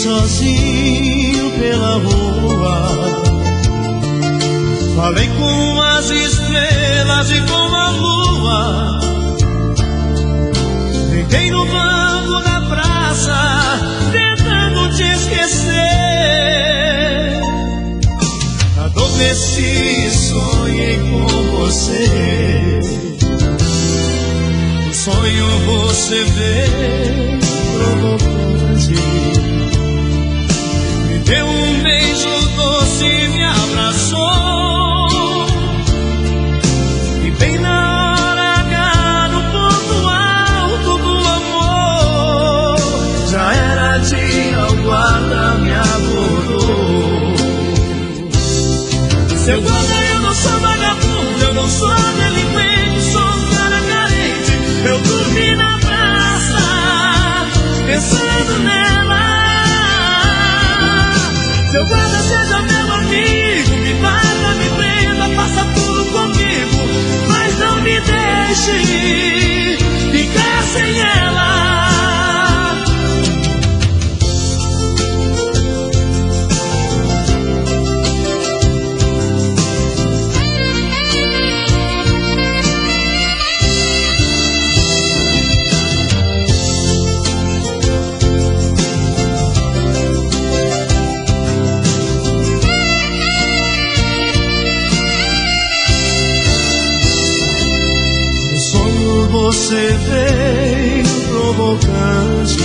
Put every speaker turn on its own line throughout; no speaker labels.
sozinho pela rua, falei com as estrelas e com a lua, deitei no banco da praça tentando te esquecer. Adormeci e sonhei com você, no sonho você veio provocante, me deu um beijo doce e me abraçou, e bem na hora H, no ponto alto do amor, já era dia, o guarda me abordou. Seu guarda, eu não sou vagabundo, eu não sou delinquente, sou um cara carente, eu dormi na praça pensando nela. Seu guarda, seja meu amigo, me bata, me prenda, faça tudo comigo, mas não me deixe ficar sem ela. Você veio provocante,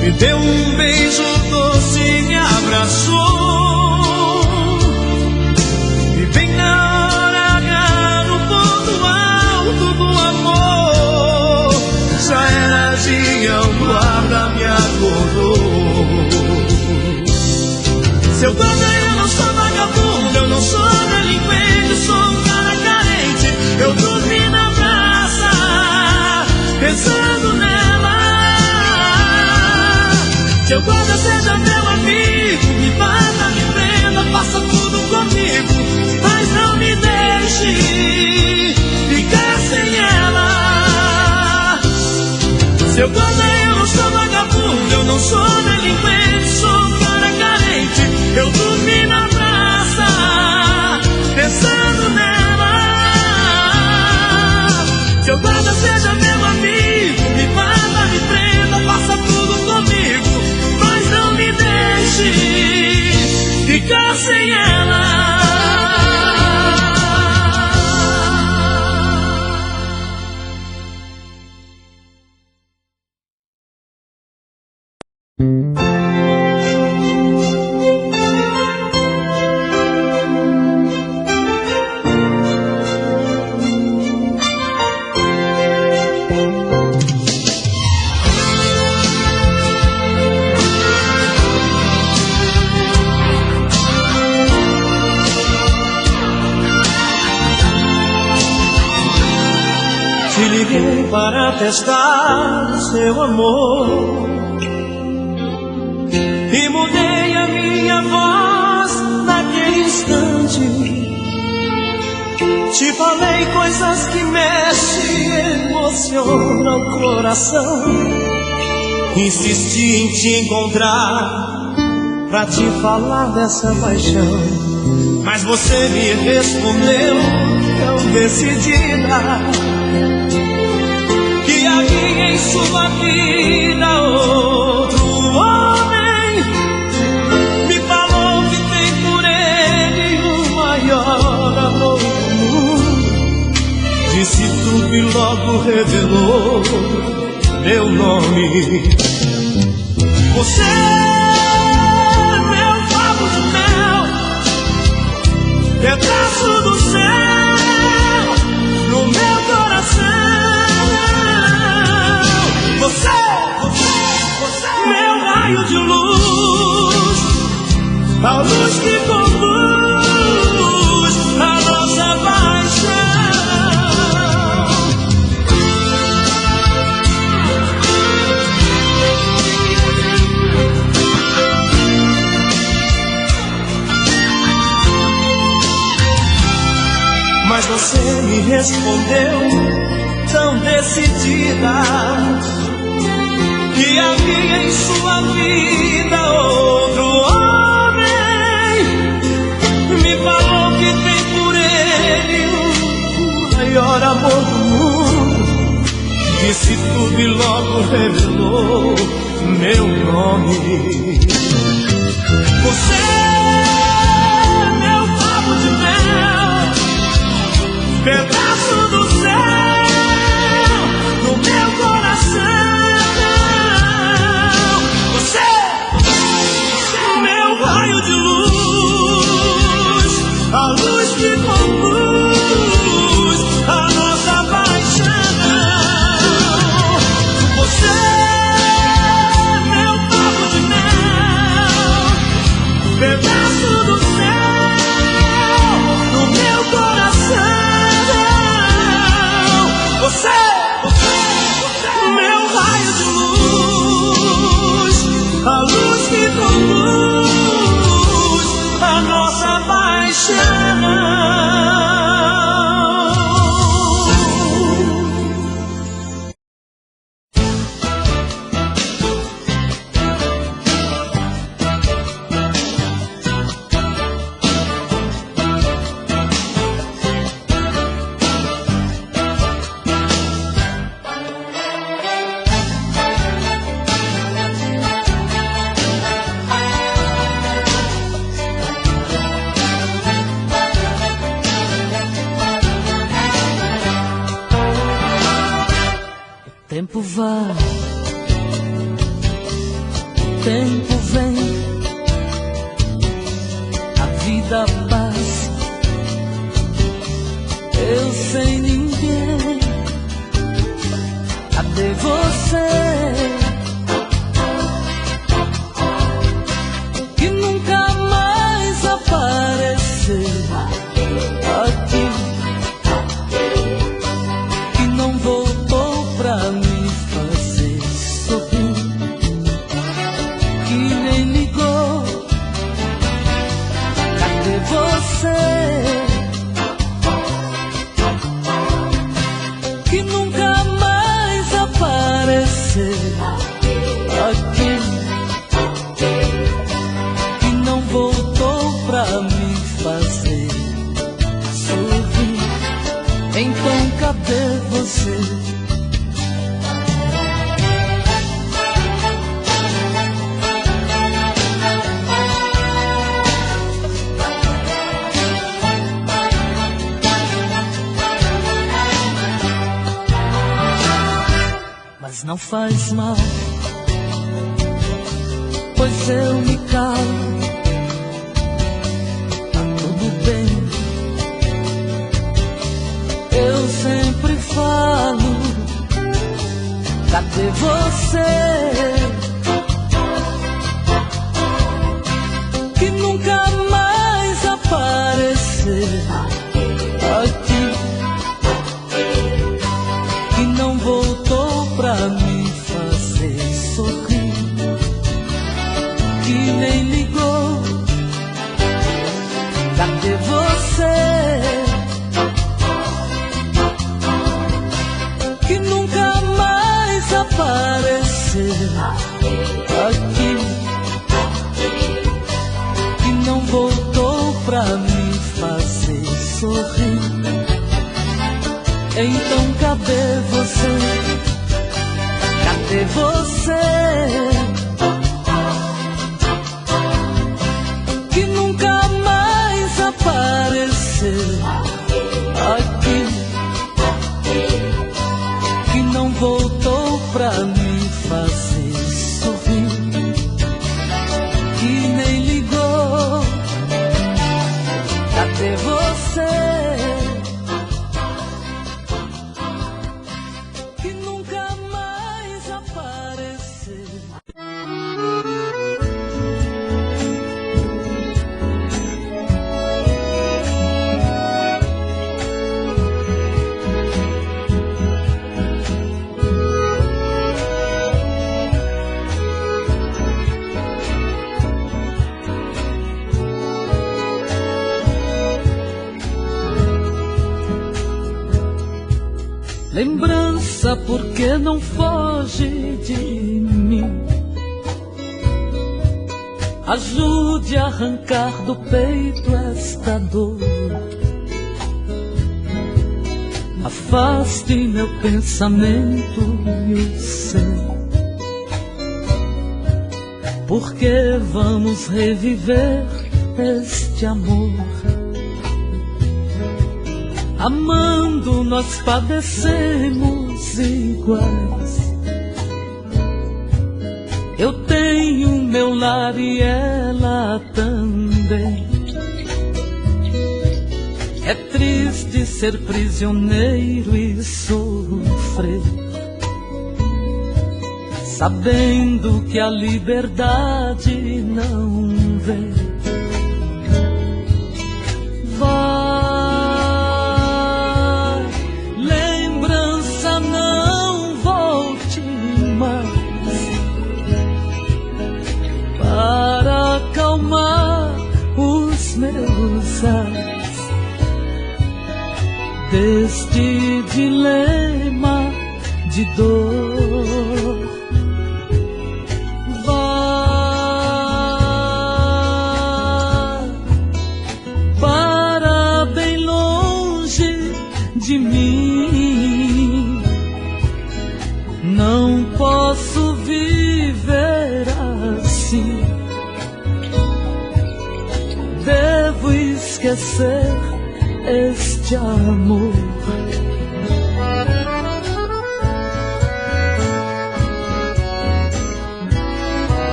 me deu um beijo doce e me abraçou, e bem na hora H, no ponto alto do amor, já era dia, o guarda me acordou. Seu guarda, eu não sou vagabundo, eu não sou delinquente, sou um cara carente, eu dormi na praça pensando nela. Seu guarda, seja meu amigo, me bata, me prenda, faça tudo comigo, mas não me deixe ficar sem ela. Seu guarda, eu não sou vagabundo, eu não sou delinquente, sou um cara carente, eu dormi na praça pensando nela. Seu guarda, seja meu amigo, me bata, me prenda, faça tudo comigo, mas não me deixe ficar sem ela.
Te liguei para testar seu amor e mudei a minha voz naquele instante. Te falei coisas que mexem e emocionam o coração. Insisti em te encontrar pra te falar dessa paixão, mas você me respondeu tão decidida que havia em sua vida outro homem. Me falou que tem por ele o maior amor do mundo. Disse tudo e logo revelou meu nome. Você, meu favo de mel, pedaço do céu no meu coração. Você, meu raio de luz, a luz que conduz a nossa paixão. Mas você me respondeu tão decidida que havia em sua vida outro homem. Me falou que tem por ele o maior amor do mundo. Disse tudo e logo revelou meu nome. Você é meu copo de mel, pedaço do céu no meu coração. Você é meu raio de luz, a luz que conduz a nossa paixão. Você é meu copo de mel, pedaço do céu no meu coração. Você é meu raio de luz, a luz que conduz a nossa paixão.
O tempo vai, o tempo vem, a vida passa, eu sem ninguém. Cadê você? Que nunca mais apareceu aqui, que não voltou pra mim. Que nunca mais apareceu aqui, que não voltou pra me fazer sorrir. Então cadê você? Mas não faz mal, pois eu me calo, tá tudo bem. Eu sempre falo, cadê você? Que nunca mais apareceu aqui, que não voltou pra me fazer sorrir, que nem ligou. Cadê você? Que nunca mais apareceu aqui, que não voltou pra me fazer sorrir. Então cadê você? Cadê você? Que nunca mais apareceu aqui, que não voltou pra me fazer sorrir, que nem ligou. Cadê você? Lembrança, porque não foge de mim. ajude a arrancar do peito esta dor. Afaste meu pensamento e o seu, porque vamos reviver este amor. Amando nós padecemos iguais. Eu tenho meu lar e ela também. É triste ser prisioneiro e sofrer, sabendo que a liberdade não vem. Vai, lembrança, não volte mais, para acalmar os meus ais deste dilema de dor. Vá para bem longe de mim. Não posso viver assim. Devo esquecer este amor.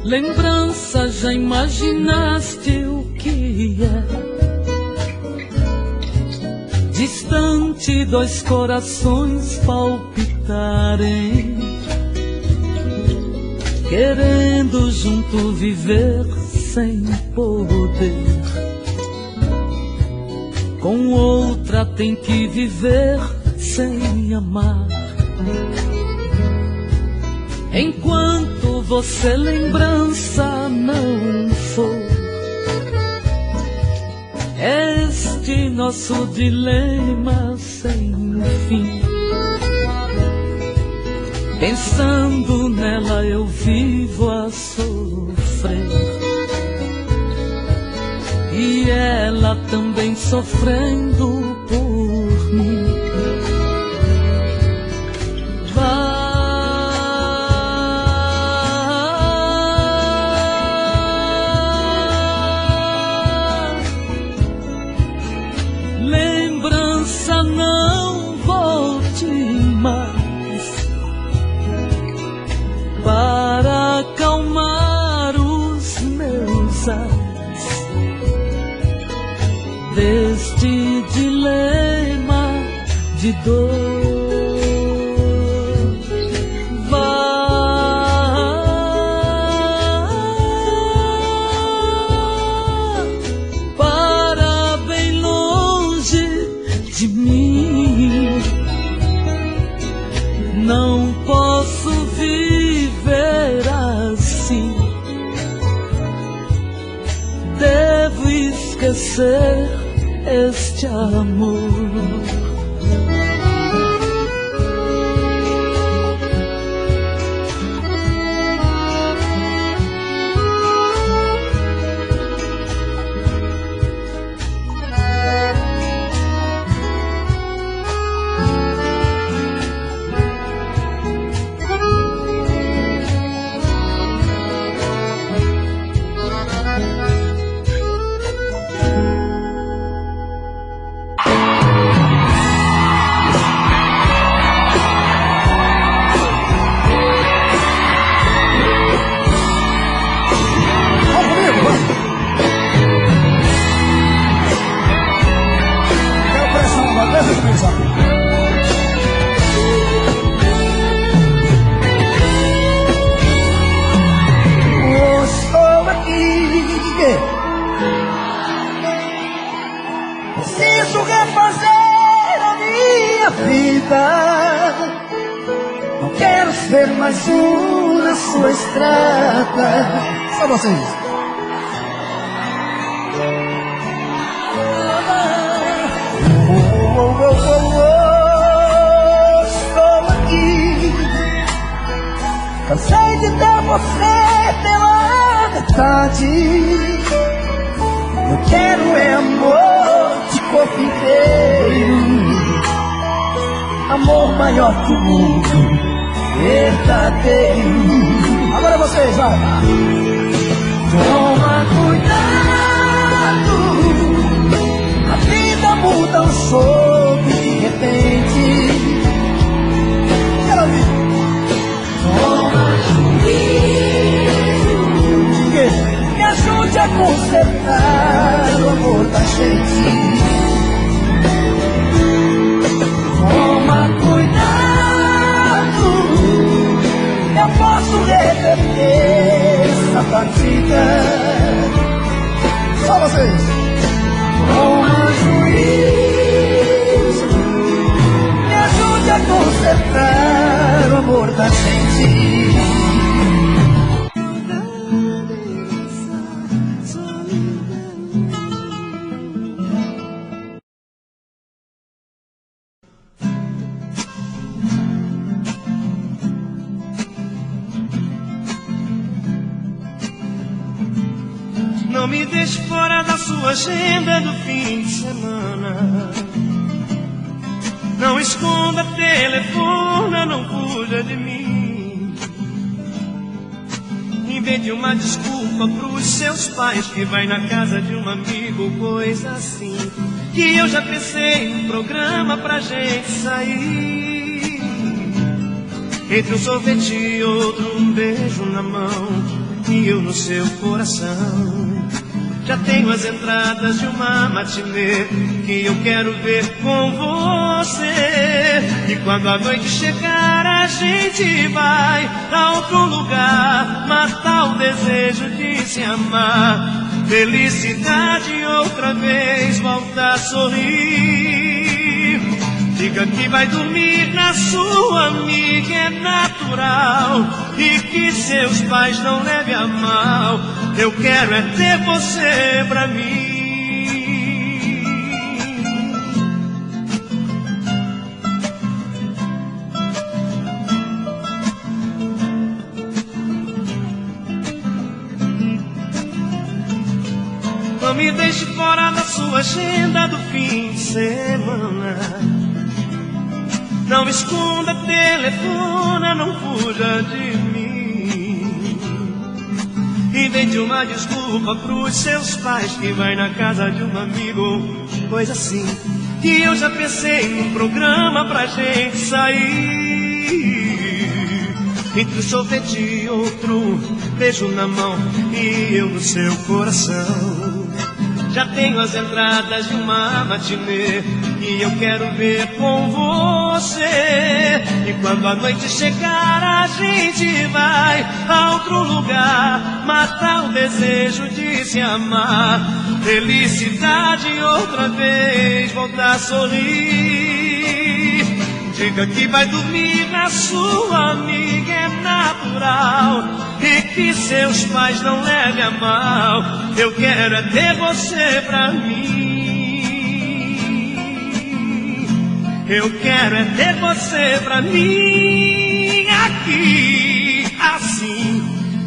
Lembrança, já imaginaste o que é? Distante, dois corações palpitarem, querendo junto viver sem poder. Com outra tem que viver sem amar. Enquanto você lembrança não for, este nosso dilema sem fim. Pensando nela eu vivo a sofrer, e ela também sofrendo por mim. Lembrança, não volte mais, para acalmar os meus ais deste dilema de dor. De mim, não posso viver assim. Devo esquecer este amor.
Estou aqui, preciso refazer a minha vida. Não quero ser mais um na sua estrada. Só vocês. Estou aqui, cansei de ter você pela metade. Eu quero é amor de corpo inteiro, amor maior que o mundo, verdadeiro. Agora vocês, vai. Toma cuidado, a vida muda um soco de repente. Quero ouvir. Toma juízo, me ajude a consertar o amor da gente. Toma cuidado, eu posso reverter essa partida. Só vocês. Toma juízo, me ajude a consertar o amor da gente.
Não me deixe fora da sua agenda do fim de semana. Não esconda, telefona, não fuja de mim. Invente uma desculpa pros seus pais, que vai na casa de um amigo, coisa assim. Que eu já pensei um programa pra gente sair. Entre um sorvete e outro, um beijo na mão e eu no seu coração. Já tenho as entradas de uma matinê que eu quero ver com você. E quando a noite chegar a gente vai a outro lugar, matar o desejo de se amar. Felicidade outra vez, volta a sorrir. Diga que vai dormir na sua amiga, é natural. E que seus pais não levem a mal. Eu quero é ter você pra mim. Não me deixe fora da sua agenda do fim de semana. Não esconda, telefona, não fuja de mim. Invente uma desculpa pros seus pais, que vai na casa de um amigo, coisa assim. Que eu já pensei num programa pra gente sair. Entre um sorvete e outro, beijo na mão e eu no seu coração. Já tenho as entradas de uma matinê e eu quero ver com você. E quando a noite chegar a gente vai a outro lugar, matar o desejo de se amar. Felicidade outra vez, voltar a sorrir. Diga que vai dormir na sua amiga, é natural. E que seus pais não levem a mal. Eu quero é ter você pra mim. Eu quero é ter você pra mim. Aqui, assim.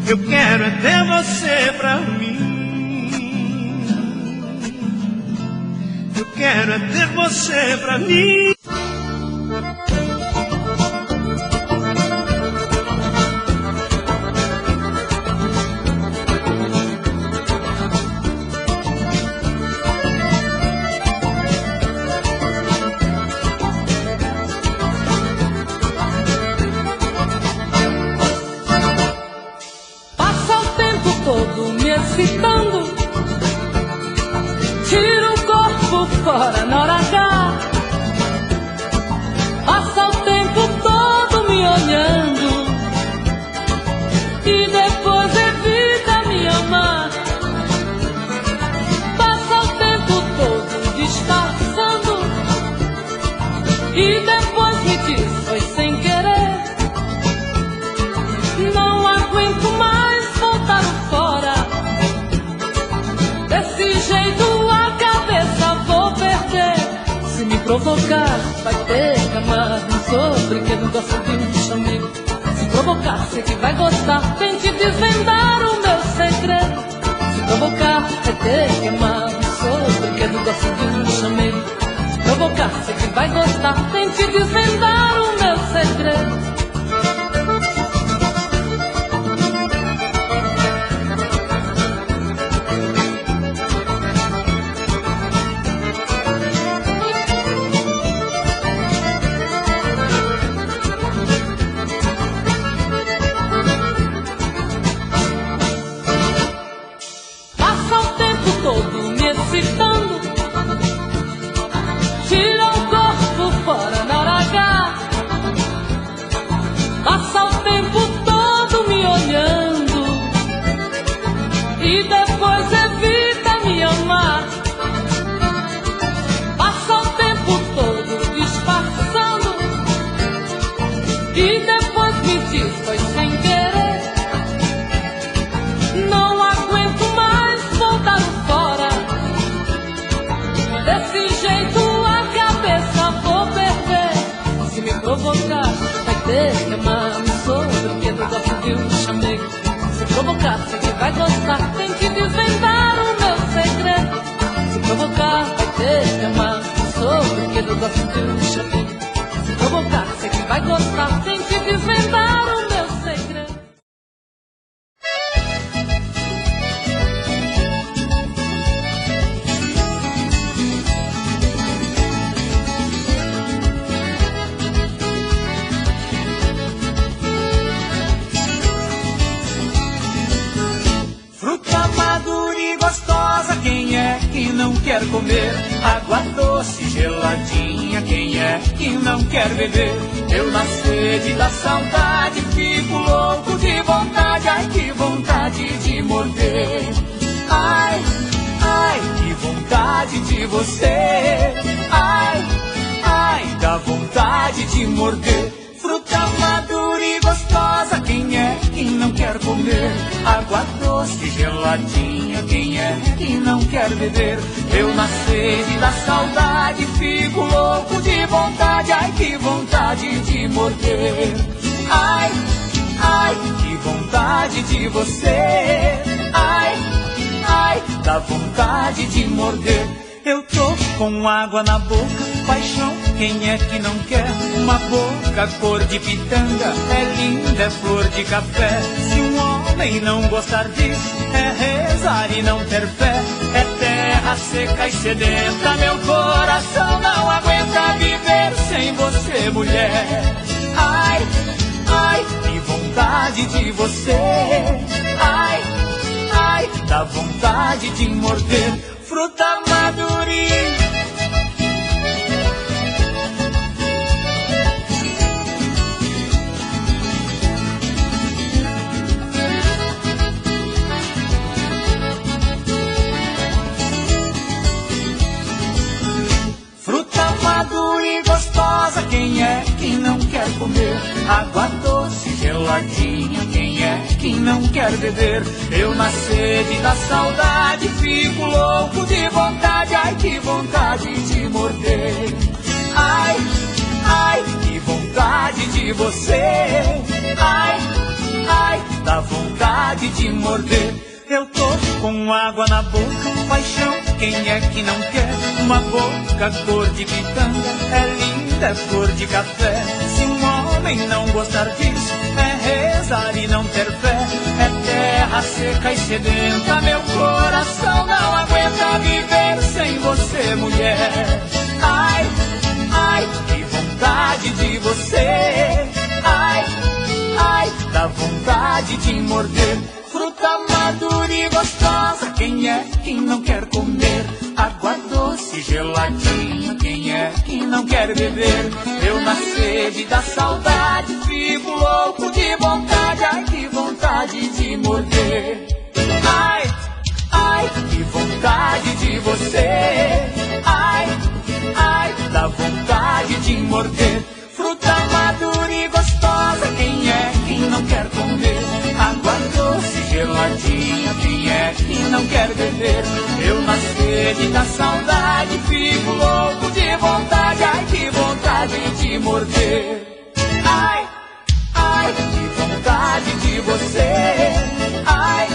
Eu quero é ter você pra mim. Eu quero é ter você pra mim.
Tira o corpo fora na hora H. Passa o tempo todo me olhando e depois evita me amar. Passa o tempo todo disfarçando e depois me diz foi sem querer. provocar, vai ter que amar. Não sou brinquedo, gosto de um chamego. Se provocar, sei que vai gostar. Tente desvendar o meu segredo. Se provocar, vai ter que amar. Não sou brinquedo, gosto de um chamego. Se provocar, sei que vai gostar. Tente desvendar o meu segredo. Tira o corpo fora na hora. Passa o tempo todo me olhando e depois evita me amar. Passa o tempo todo disfarçando e depois me diz foi sem querer. Não aguento mais voltar fora. Desse jeito vou perder. Se me provocar, vai ter que amar. Não sou brinquedo, gosto de um chamego. Se provocar, sei que vai gostar. Tem que desvendar o meu segredo. Se provocar, vai ter que amar. Não sou brinquedo, gosto de um chamego. Se provocar, sei que vai gostar. Tem que desvendar o meu segredo.
Quem é que não quer comer água doce, geladinha? Quem é que não quer beber? Eu na sede da saudade fico louco de vontade. Ai, que vontade de morder. Ai, ai, que vontade de você. Ai, ai, dá vontade de morder. Fruta madura e gostosa, quem é que não quer comer? Água doce, geladinha, quem é que não quer beber? Eu na sede da saudade fico louco de vontade. Ai, que vontade de morder. Ai, ai, que vontade de você. Ai, ai, dá vontade de morder. Eu tô com água na boca, paixão, quem é que não quer? Uma boca cor de pitanga, é linda, é flor de café. Se um homem não gostar disso, é rezar e não ter fé. É terra seca e sedenta, meu coração não aguenta viver sem você, mulher. Ai, ai, que vontade de você. Ai, ai, dá vontade de morder. Fruta madurinha. Fruta madura e gostosa, quem é que não quer comer? Água doce, geladinha, quem é que não quer beber? Eu na sede da saudade fico louco de vontade. Ai, que vontade de morder. Ai, ai, que vontade de você. Ai, ai, dá vontade de morder. Eu tô com água na boca, paixão, quem é que não quer? Uma boca cor de pitanga, é linda, é flor de café. Se um homem não gostar disso, é rezar e não ter fé. É terra seca e sedenta, meu coração não aguenta viver sem você, mulher. Ai, ai, que vontade de você. Ai, ai, dá vontade de morder. Fruta madura e gostosa, quem é que não quer comer? Água doce, geladinha, quem é que não quer beber? Eu na sede da saudade fico louco de vontade. Ai, que vontade de morder. Ai, ai, que vontade de você. Ai, ai, dá vontade de morder. Fruta madura e gostosa, quem é que não quer comer? Água doce, geladinha, quem é que não quer beber? Eu na sede da saudade fico louco de vontade.
vontade de morder. Ai, ai, que vontade de você. Ai,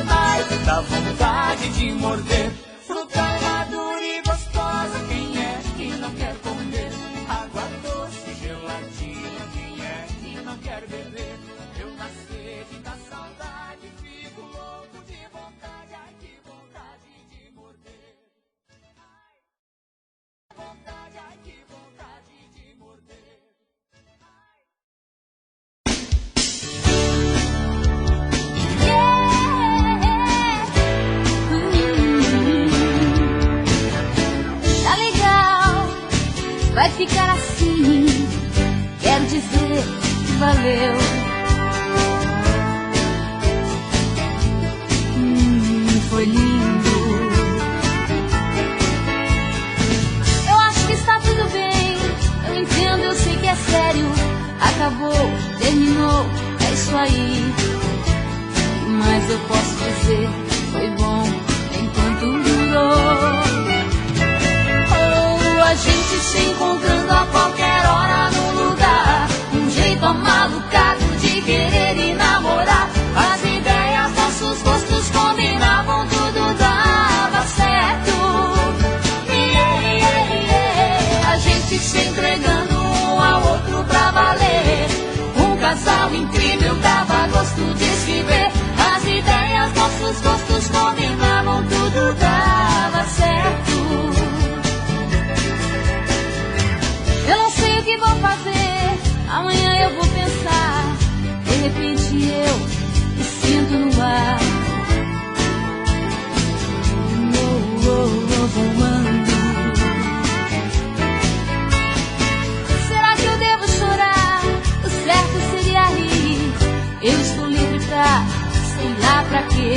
ai, dá vontade de morder. Fruta madura e gostosa, quem é que não quer comer? Água doce, gelatina, quem é que não quer beber? Eu na sede, na saudade, fico louco de vontade. Ai, que vontade de morder. Ai, vontade, ai, que vontade de morder. Tá legal, vai ficar assim. Quero dizer que valeu. Foi lindo. Eu acho que está tudo bem. Eu entendo, eu sei que é sério. Acabou, terminou, é isso aí. Mas eu posso dizer, foi bom enquanto durou. Oh, a gente se encontrando a qualquer hora no lugar. Um jeito amalucado de querer e namorar. As ideias, nossos gostos combinavam, tudo dava certo. A gente se entregando um ao outro pra valer. Um casal incrível, dava gosto de se ver. As ideias, nossos gostos combinavam, tudo dava certo. Eu não sei o que vou fazer, amanhã eu vou pensar. De repente eu me sinto no ar. Voando. Será que eu devo chorar? O certo seria rir. Eu estou livre pra sei lá pra quê.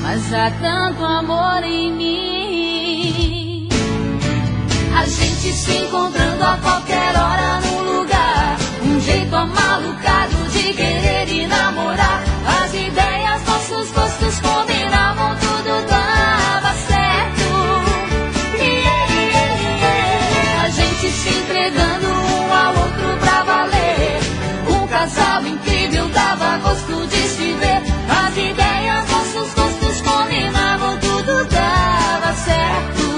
Mas há tanto amor em mim. A gente se encontrando a qualquer hora no lugar. Um jeito amalucado de querer e namorar. As ideias, nossos gostos combinavam, tudo dava certo. A gente se entregando um ao outro pra valer. Um casal incrível, dava gosto de se ver. As ideias, nossos gostos combinavam, tudo dava certo.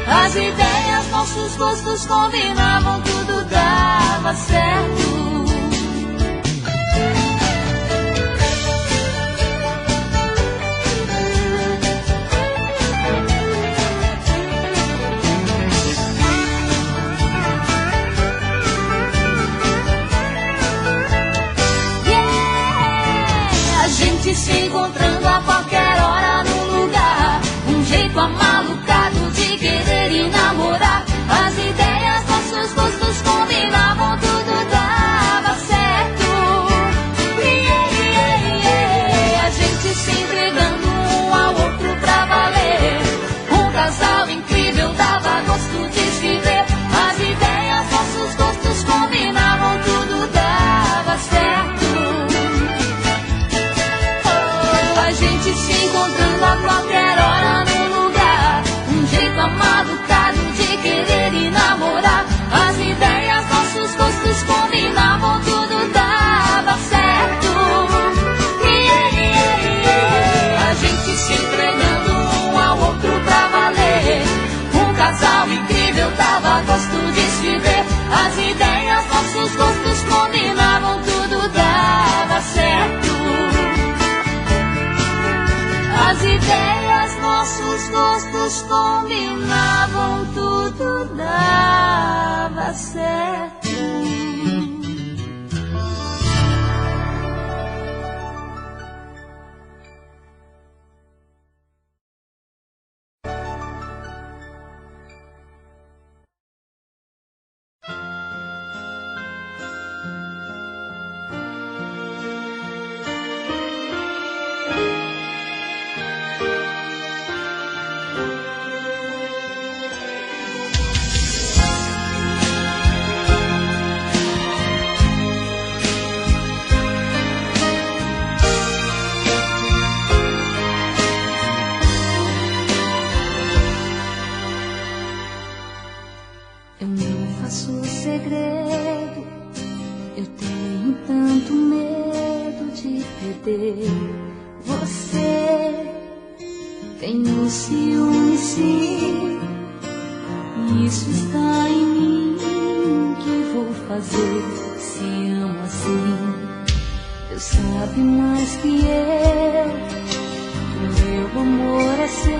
As ideias, nossos gostos combinavam, tudo dava certo. Se encontrando a qualquer hora no lugar. Um jeito amalucado de querer e namorar. As ideias, nossos gostos combinavam, tudo dava certo. A gente se entregando um ao outro pra valer. Um casal incrível, dava gosto de se ver. As ideias, nossos gostos combinavam, tudo dava certo. A gente se encontrando a qualquer hora no lugar. Um jeito amalucado de querer e namorar. As ideias, nossos gostos combinavam, tudo dava certo. A gente se entregando um ao outro pra valer. Um casal incrível, dava gosto de se ver. As ideias, nossos gostos combinavam, tudo dava certo. As ideias, nossos gostos combinavam, tudo dava certo. Tenho ciúme, sim, isso está em mim. Que vou fazer se amo assim? Deus sabe mais que eu, que meu amor é seu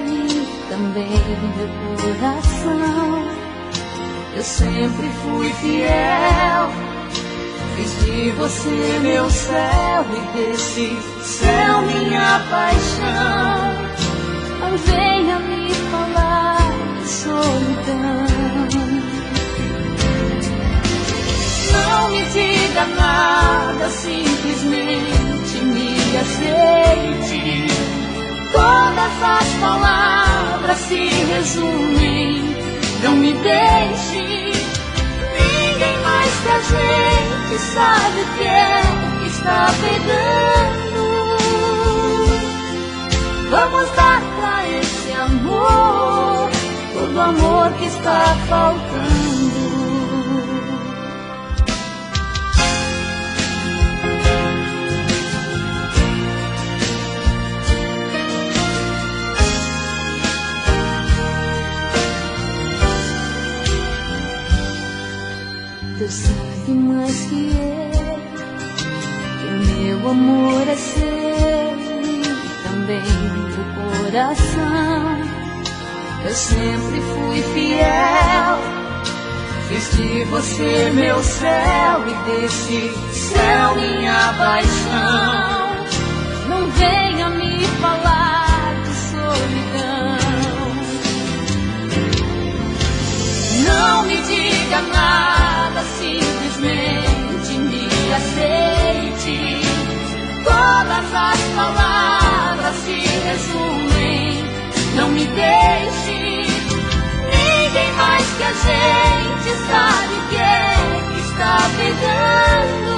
e também meu coração. Eu sempre fui fiel, fiz de você meu céu e desse céu minha paixão. Não venha me falar de solidão, não me diga nada, simplesmente me aceite. Todas as palavras se resumem, não me deixe. Ninguém mais que a gente sabe o que é que está pegando. Vamos dar pra esse amor todo o amor que está faltando. Deus sabe mais que eu, que meu amor é seu e também do coração. Eu sempre fui fiel, fiz de você meu céu e desse céu minha paixão. Não venha me falar de solidão, não me diga nada, simplesmente me aceite. Todas as palavras se resumem, não me deixe. Ninguém mais que a gente sabe o que é que está pegando.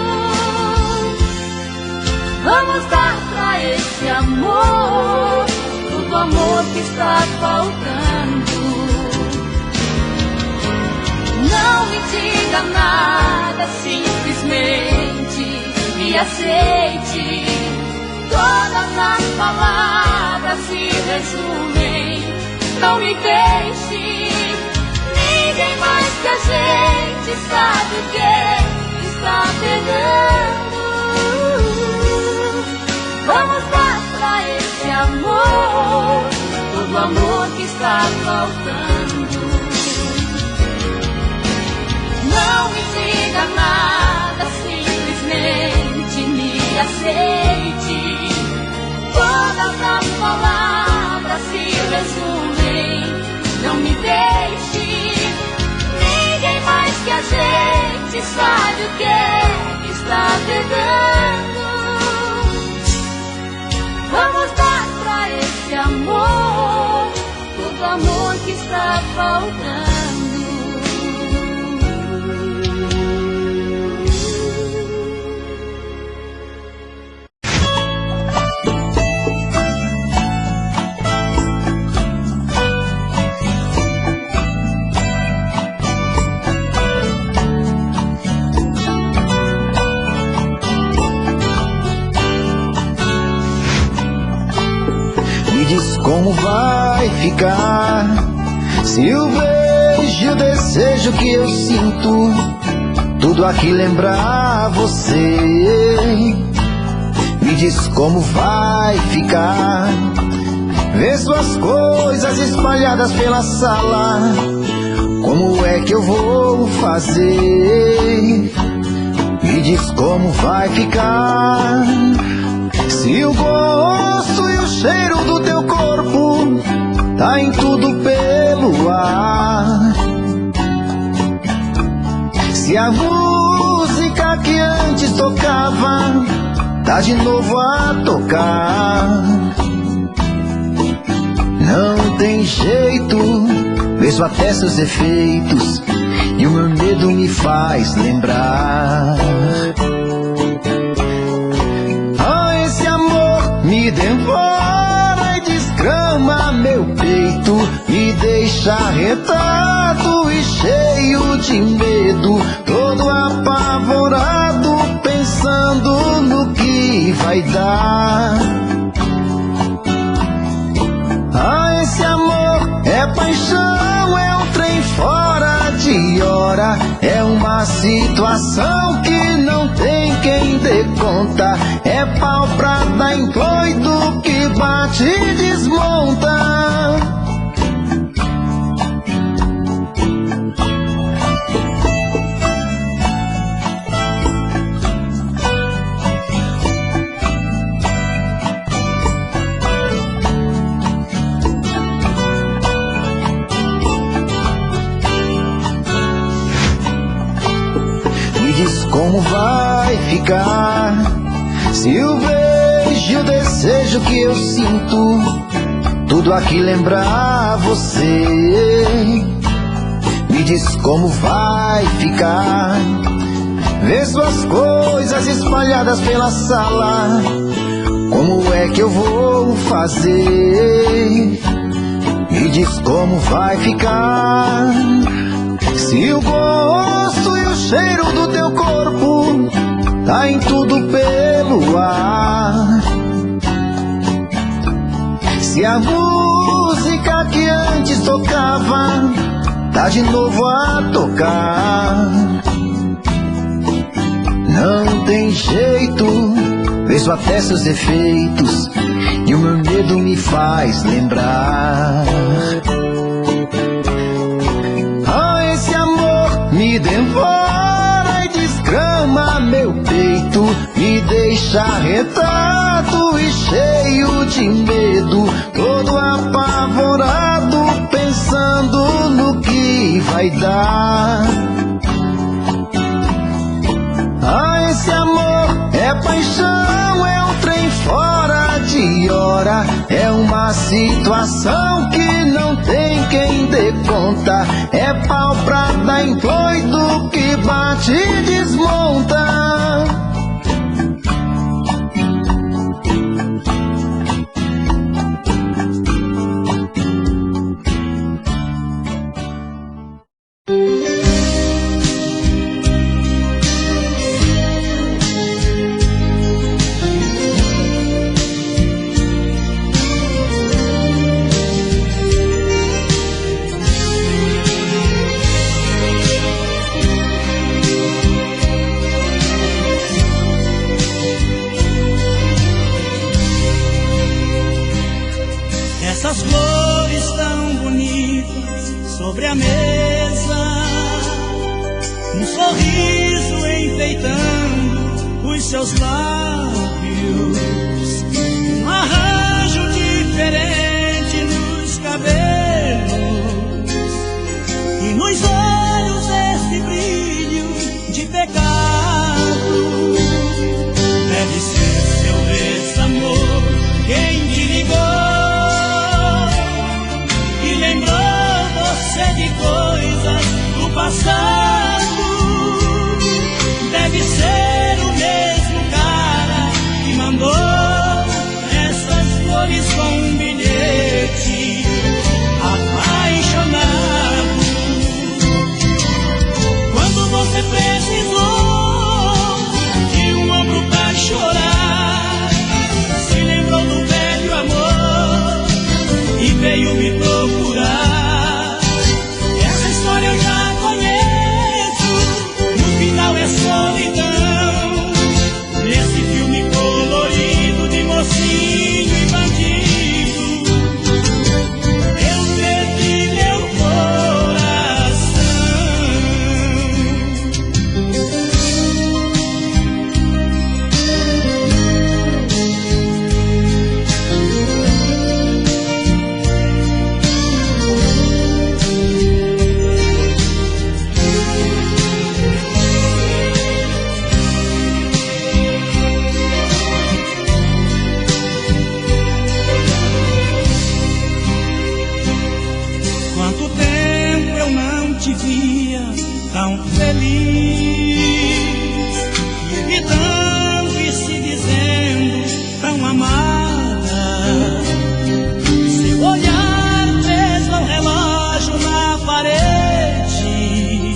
Vamos dar pra esse amor todo o amor que está faltando. Não me diga nada, simplesmente me aceite. Todas as palavras se resumem, não me deixe. Ninguém mais que a gente sabe o que é que está pegando. Vamos dar pra esse amor todo o amor que está faltando. Não me diga nada, simplesmente me aceite. Todas as palavras se resumem, não me deixe. Ninguém mais que a gente sabe o que é que está pegando. Vamos dar pra esse amor todo o amor que está faltando.
Diz como vai ficar se o beijo e o desejo que eu sinto tudo aqui lembrar você. Me diz como vai ficar ver suas coisas espalhadas pela sala. Como é que eu vou fazer? Me diz como vai ficar se o gosto e o cheiro do teu corpo tá em tudo pelo ar. Se a música que antes tocava tá de novo a tocar. Não tem jeito, vejo até seus efeitos e o meu medo me faz lembrar. Me devora e desgrama meu peito, me deixa arretado e cheio de medo, todo apavorado, pensando no que vai dar. paixão, é um trem fora de hora, é uma situação que não tem quem dê conta, é pau pra dar em coito que bate e desmonta. Como vai ficar se o beijo e o desejo que eu sinto tudo aqui lembrar você? Me diz como vai ficar ver suas coisas espalhadas pela sala. Como é que eu vou fazer? Me diz como vai ficar se o gosto e o cheiro do teu corpo tá em tudo pelo ar. Se a música que antes tocava tá de novo a tocar. Não tem jeito, vejo até seus efeitos e o meu medo me faz lembrar. Esse amor me devora e desgrama meu peito, me deixa arretado e cheio de medo, todo apavorado, pensando no que vai dar. Esse amor é paixão, é um trem fora de hora, é uma situação que não tem quem dê conta, é pau pra dar em coito que bate e desmonta.
Essas flores tão bonitas sobre a mesa, um sorriso enfeitando os seus lábios, um arranjo diferente nos cabelos e nos olhos esse brilho de pecado. Deve ser seu ex-amor quem te ligou, de coisas do passado. Deve ser o mesmo cara que mandou essas flores com um bilhete apaixonado. Quando você precisou de um ombro pra chorar, se lembrou do velho amor e veio me procurar. Eu já conheço, no final é solidão, nesse filme colorido de mocinho e bandido, eu perdi meu coração. Te via tão feliz, evitando e se dizendo tão amada. Seu olhar preso ao relógio na parede,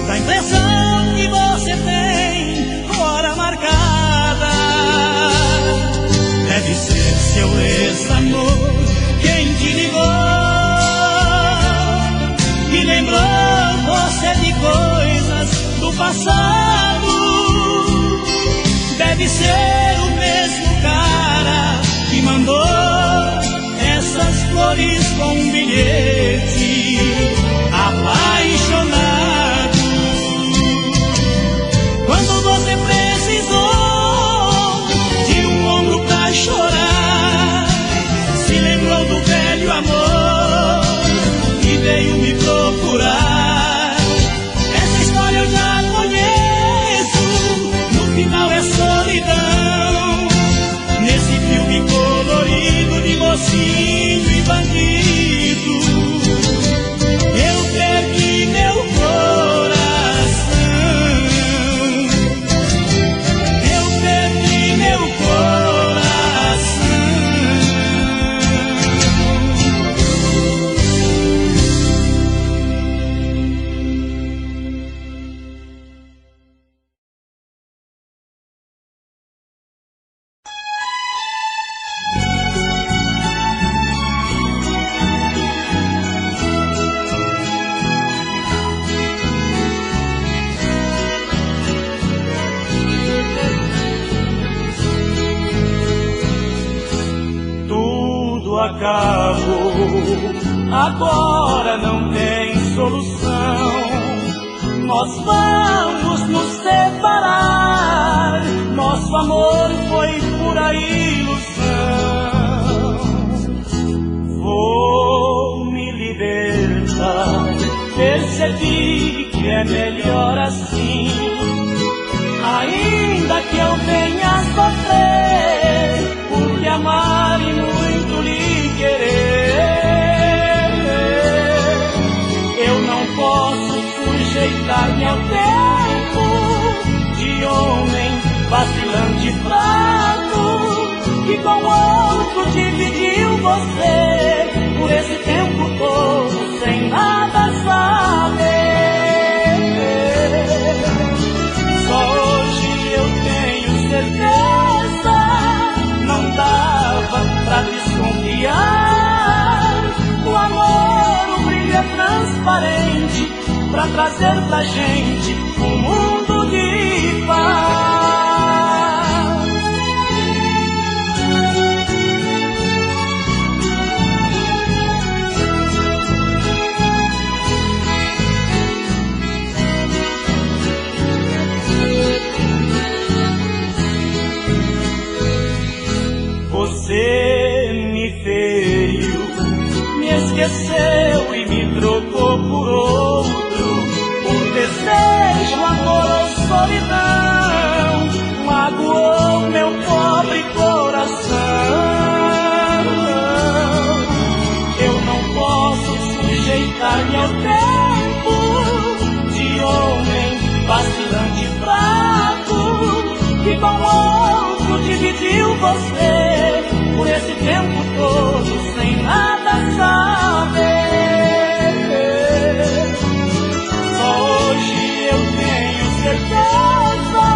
dá impressão que você tem hora marcada. Deve ser seu ex-amor quem te ligou, passado. Deve ser o mesmo cara que mandou essas flores com um bilhete apaixonado. Quando você precisou de um ombro pra chorar, se lembrou do velho amor e veio me procurar. Essa história eu já conheço, no final é solidão. Nesse filme colorido de mocinho e bandido, eu perdi meu coração. Eu perdi meu coração. Acabou, agora não tem solução. Nós vamos nos separar. Nosso amor foi pura ilusão. Vou me libertar. Percebi que é melhor assim. Ainda que eu venha sofrer, porque amar e muito lhe querer, eu não posso sujeitar-me ao tempo de homem vacilante e fraco, que com outro dividiu você por esse tempo todo sem nada saber. Só hoje eu tenho certeza, não dava pra desconfiar. O amor, o brilho é transparente pra trazer pra gente um mundo de paz. Você me feriu, me esqueceu e me trocou por outro. Um desejo, amor ou solidão magoou meu pobre coração. Eu não posso sujeitar-me ao tempo de homem vacilante e fraco, que com outro dividiu você por esse tempo todo sem nada saber. Só hoje eu tenho certeza,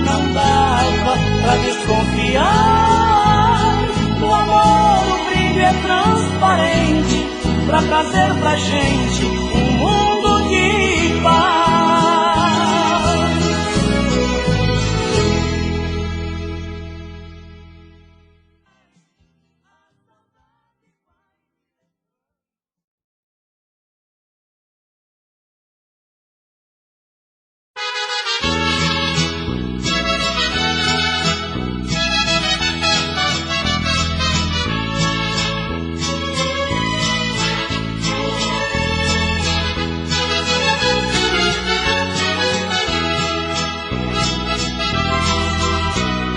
não dava pra desconfiar. O amor, o brilho é transparente pra trazer pra gente um mundo de paz.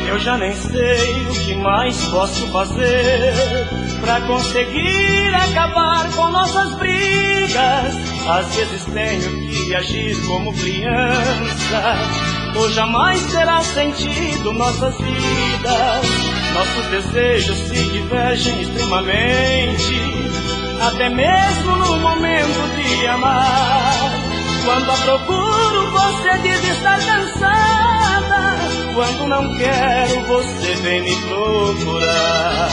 Eu já nem sei o que mais posso fazer pra conseguir acabar com nossas brigas. Às vezes tenho que agir como criança, ou jamais terá sentido nossas vidas. Nossos desejos se divergem extremamente, até mesmo no momento de amar. Quando a procuro, você diz estar cansada. Quando não quero, você vem me procurar.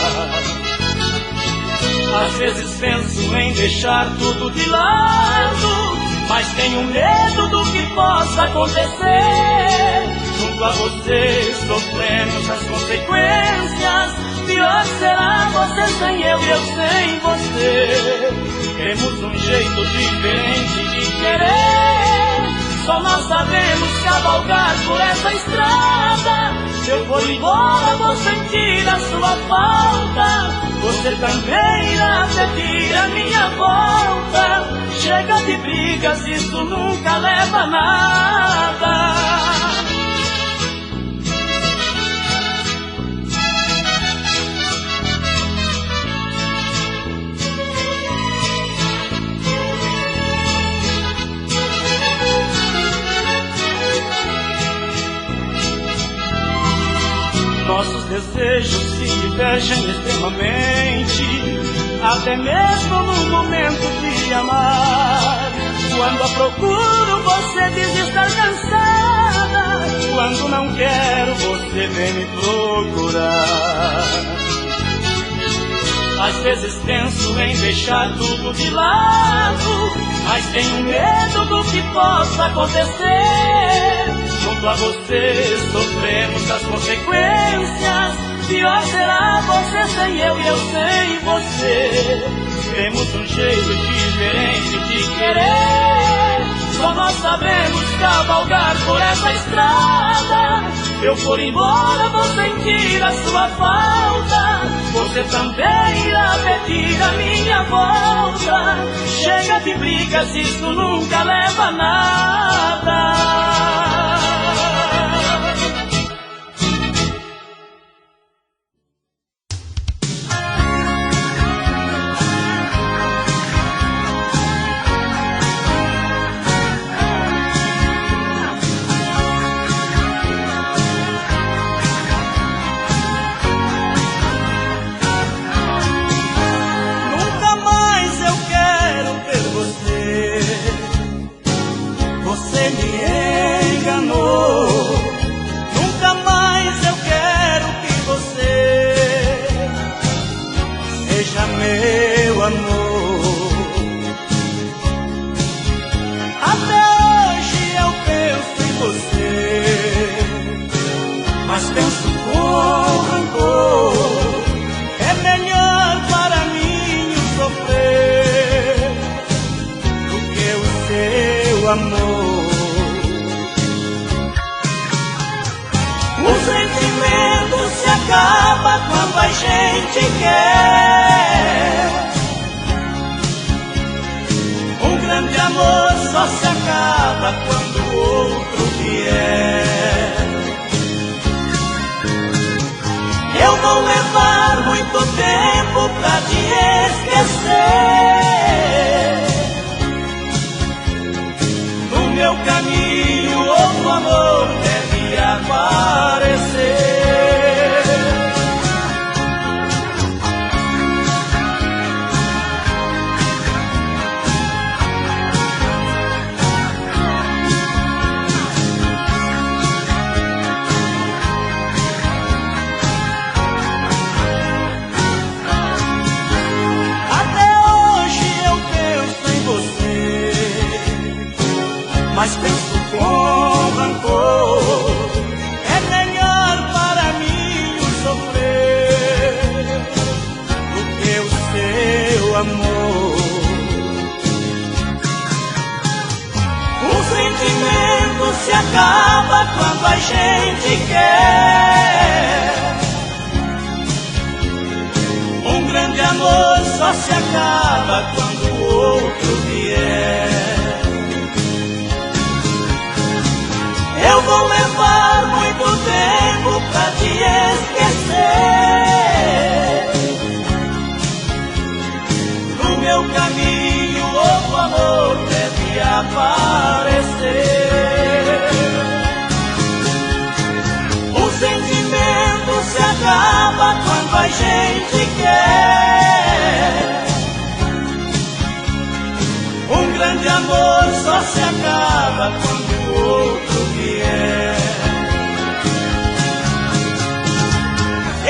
Às vezes penso em deixar tudo de lado, mas tenho medo do que possa acontecer. Junto a você sofremos as consequências. Pior será você sem eu e eu sem você. Temos um jeito diferente de querer. Só nós sabemos cavalgar por essa estrada. Se eu for embora vou sentir a sua falta. Você também irá pedir a minha volta. Chega de brigas, isso nunca leva a nada. Nossos desejos se divergem extremamente, até mesmo no momento de amar. Quando a procuro, você diz estar cansada. Quando não quero, você vem me procurar. Às vezes penso em deixar tudo de lado, mas tenho medo do que possa acontecer. Junto a você sofremos as consequências. Pior será você sem eu e eu sem você. Temos um jeito diferente de querer. Só nós sabemos cavalgar por essa estrada. Se eu for embora vou sentir a sua falta. Você também irá pedir a minha volta. Chega de brigas, isso nunca leva a nada.
Mas penso com rancor, é melhor para mim sofrer do que o seu amor. O sentimento se acaba quando a gente quer. Um grande amor só se acaba quando o outro vier. Eu vou levar muito tempo pra te esquecer. No meu caminho outro amor deve aparecer. O sentimento se acaba quando a gente quer. Um grande amor só se acaba quando o outro vier.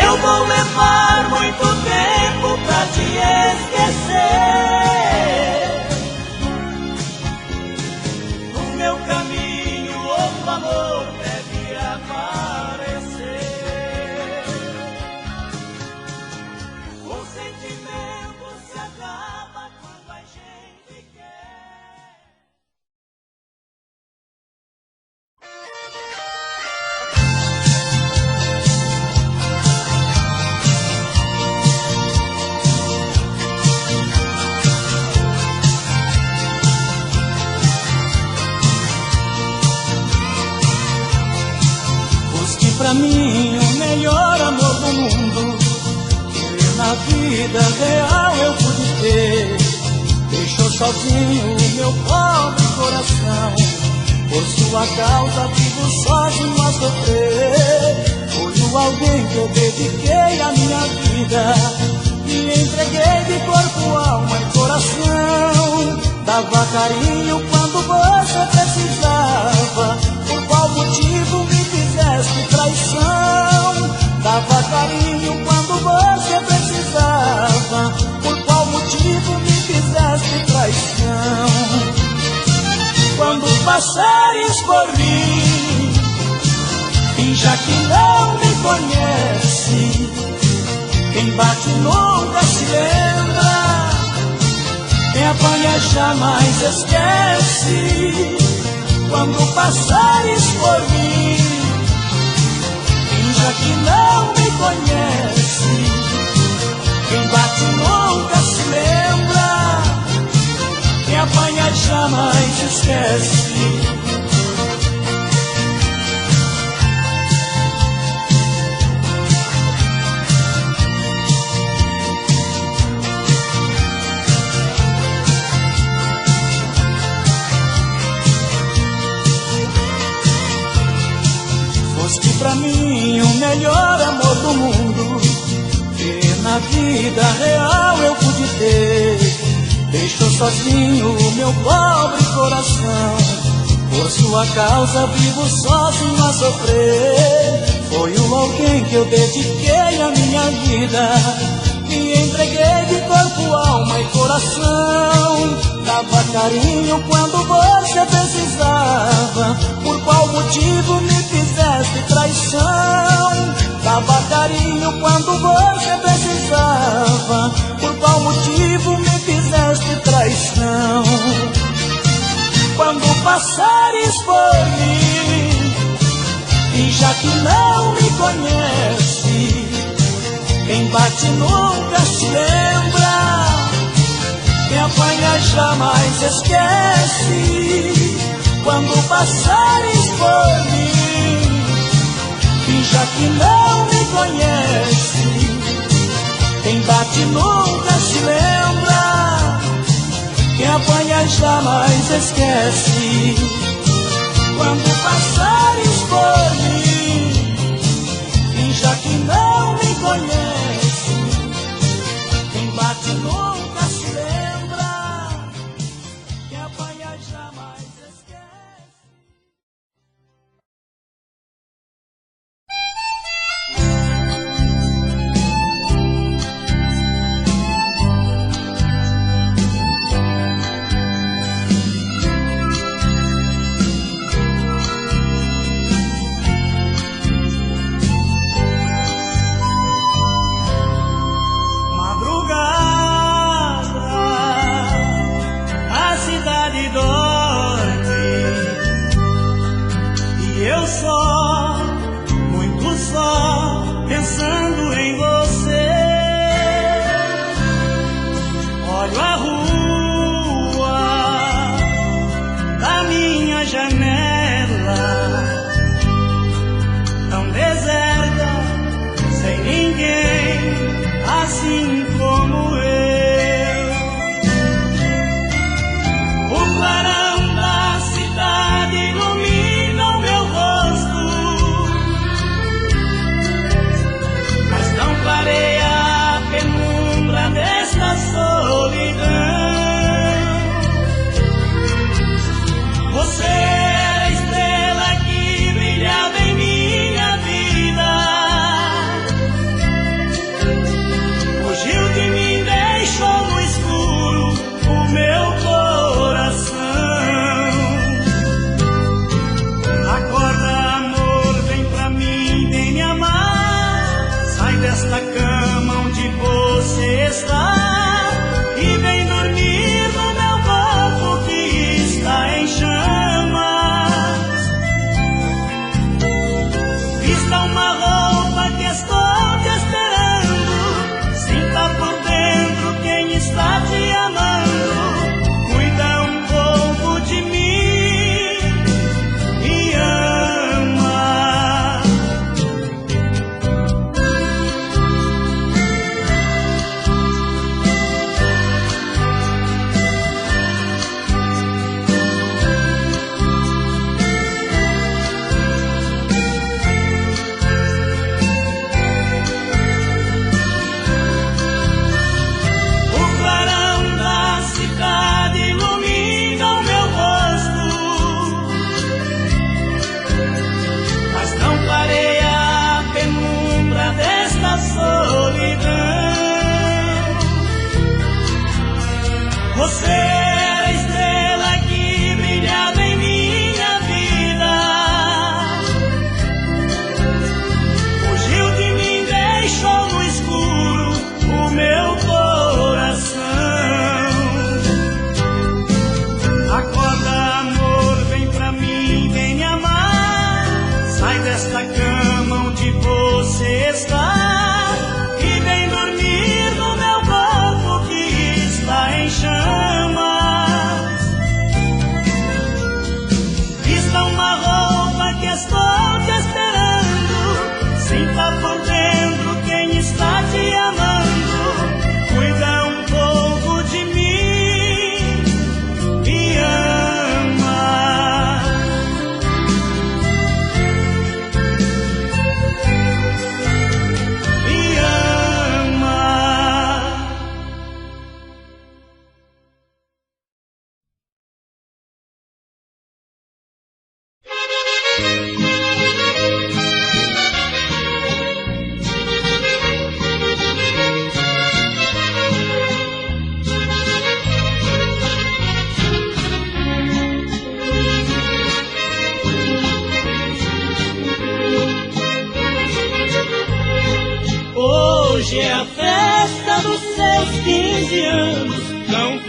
Eu vou levar muito tempo pra te esquecer. vida real eu pude ter. Deixou sozinho o meu pobre coração. Por sua causa vivo sozinho a sofrer. Foi o alguém que eu dediquei a minha vida. Me entreguei de corpo, alma e coração. Dava carinho quando você precisava. Por qual motivo me fizeste traição? Dava carinho quando você precisava. Por qual motivo me fizeste traição? Quando passares por mim, finja que não me conhece. Quem bate nunca se lembra, quem apanha jamais esquece. Quando passares por mim, finja que não me conhece. Quem bate nunca se lembra, quem apanha jamais esquece. Foste pra mim o melhor amor do mundo, que na vida real eu pude ter. Deixou sozinho o meu pobre coração. Por sua causa vivo sozinho a sofrer. Foi o alguém que eu dediquei a minha vida. Me entreguei de corpo, alma e coração. Dava carinho quando você precisava. Por qual motivo me fizeste traição? Dava carinho quando você precisava. Por qual motivo me fizeste traição? Quando passares por mim, finja que não me conhece. Quem bate nunca se lembra, quem apanha jamais esquece. Quando passares por mim, finja que não me conhece. Quem bate nunca se lembra, quem apanha jamais esquece. Quando passares por mim, finja que não me conhece. Quem bate nunca se lembra, quem apanha jamais esquece.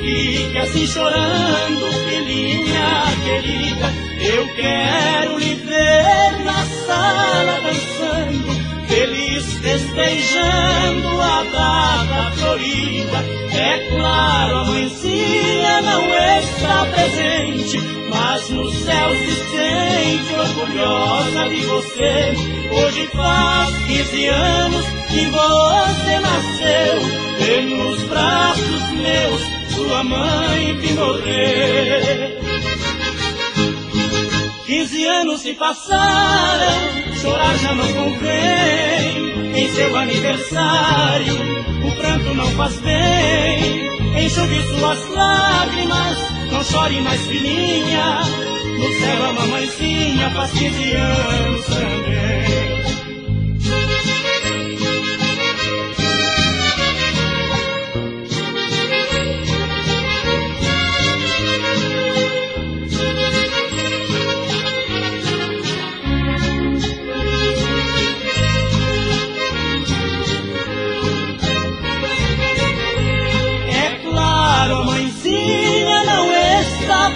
fique assim chorando, filhinha querida. Eu quero lhe ver na sala dançando, feliz festejando a data florida. É claro, a mãezinha não está presente, mas no céu se sente orgulhosa de você. Hoje faz 15 anos que você nasceu, e nos braços meus sua mãe vi morrer. 15 anos se passaram, chorar já não convém. Em seu aniversário, o pranto não faz bem. Enxugue suas lágrimas, não chore mais, filhinha. No céu a mamãezinha faz 15 anos também.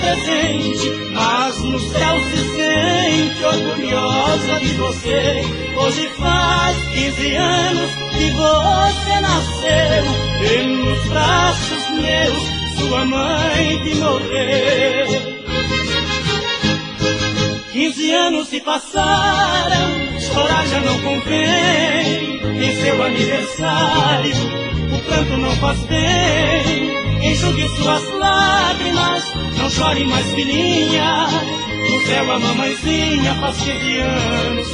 Presente, mas no céu se sente orgulhosa de você. Hoje faz 15 anos que você nasceu, e nos braços meus sua mãe vi morrer. 15 anos se passaram, chorar já não convém. Em seu aniversário, o pranto não faz bem. Enxugue suas lágrimas, não chore mais, filhinha. No céu a mamãezinha faz 15 anos